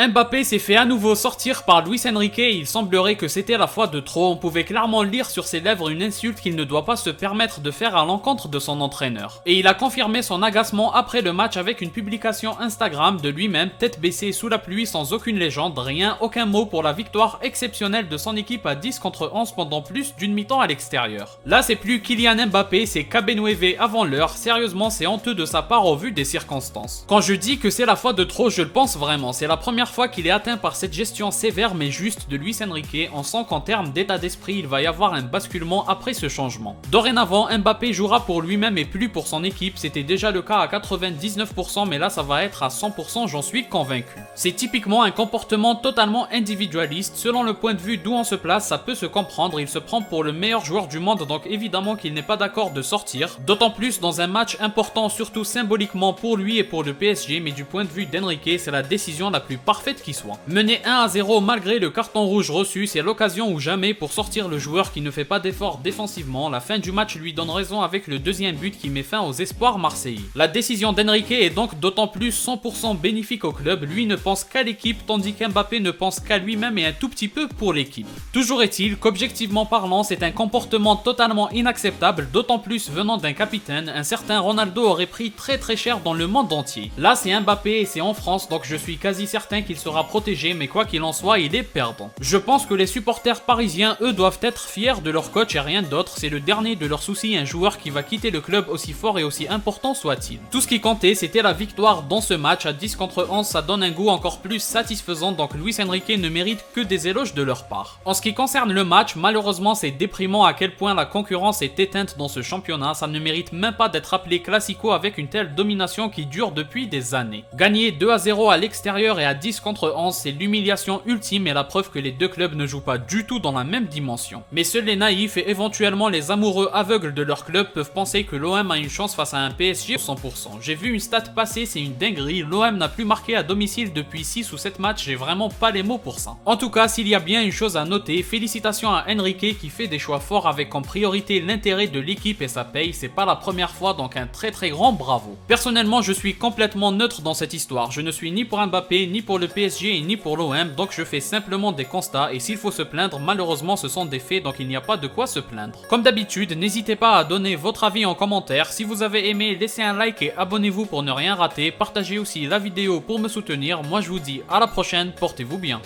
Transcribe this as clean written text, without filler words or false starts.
Mbappé s'est fait à nouveau sortir par Luis Enrique et il semblerait que c'était la fois de trop. On pouvait clairement lire sur ses lèvres une insulte qu'il ne doit pas se permettre de faire à l'encontre de son entraîneur. Et il a confirmé son agacement après le match avec une publication Instagram de lui-même, tête baissée sous la pluie sans aucune légende, rien, aucun mot pour la victoire exceptionnelle de son équipe à 10 contre 11 pendant plus d'une mi-temps à l'extérieur. Là c'est plus Kylian Mbappé, c'est Kabenouévé avant l'heure, sérieusement c'est honteux de sa part au vu des circonstances. Quand je dis que c'est la fois de trop, je le pense vraiment, c'est la première fois qu'il est atteint par cette gestion sévère mais juste de Luis Enrique. On sent qu'en termes d'état d'esprit il va y avoir un basculement après ce changement. Dorénavant Mbappé jouera pour lui-même et plus pour son équipe, c'était déjà le cas à 99% mais là ça va être à 100%, j'en suis convaincu. C'est typiquement un comportement totalement individualiste, selon le point de vue d'où on se place ça peut se comprendre, il se prend pour le meilleur joueur du monde donc évidemment qu'il n'est pas d'accord de sortir, d'autant plus dans un match important surtout symboliquement pour lui et pour le PSG, mais du point de vue d'Enrique c'est la décision la plus parfaite qui soit. Mené 1-0 malgré le carton rouge reçu, c'est l'occasion ou jamais pour sortir le joueur qui ne fait pas d'efforts défensivement. La fin du match lui donne raison avec le deuxième but qui met fin aux espoirs marseillais. La décision d'Enrique est donc d'autant plus 100% bénéfique au club, lui ne pense qu'à l'équipe tandis qu'Mbappé ne pense qu'à lui-même et un tout petit peu pour l'équipe. Toujours est-il qu'objectivement parlant c'est un comportement totalement inacceptable, d'autant plus venant d'un capitaine, un certain Ronaldo aurait pris très cher dans le monde entier. Là c'est Mbappé et c'est en France donc je suis quasi certain qu'il sera protégé, mais quoi qu'il en soit, il est perdant. Je pense que les supporters parisiens, eux, doivent être fiers de leur coach et rien d'autre, c'est le dernier de leurs soucis, un joueur qui va quitter le club aussi fort et aussi important soit-il. Tout ce qui comptait, c'était la victoire dans ce match, à 10 contre 11, ça donne un goût encore plus satisfaisant, donc Luis Enrique ne mérite que des éloges de leur part. En ce qui concerne le match, malheureusement, c'est déprimant à quel point la concurrence est éteinte dans ce championnat, ça ne mérite même pas d'être appelé classico avec une telle domination qui dure depuis des années. Gagner 2-0 à l'extérieur et à 10 contre 11, c'est l'humiliation ultime et la preuve que les deux clubs ne jouent pas du tout dans la même dimension. Mais seuls les naïfs et éventuellement les amoureux aveugles de leur club peuvent penser que l'OM a une chance face à un PSG 100%. J'ai vu une stat passer, c'est une dinguerie, l'OM n'a plus marqué à domicile depuis 6 ou 7 matchs, j'ai vraiment pas les mots pour ça. En tout cas, s'il y a bien une chose à noter, félicitations à Enrique qui fait des choix forts avec en priorité l'intérêt de l'équipe et sa paye, c'est pas la première fois donc un très grand bravo. Personnellement, je suis complètement neutre dans cette histoire, je ne suis ni pour Mbappé, ni pour le PSG et ni pour l'OM, donc je fais simplement des constats et s'il faut se plaindre, malheureusement ce sont des faits donc il n'y a pas de quoi se plaindre. Comme d'habitude, n'hésitez pas à donner votre avis en commentaire, si vous avez aimé, laissez un like et abonnez-vous pour ne rien rater, partagez aussi la vidéo pour me soutenir, moi je vous dis à la prochaine, portez-vous bien.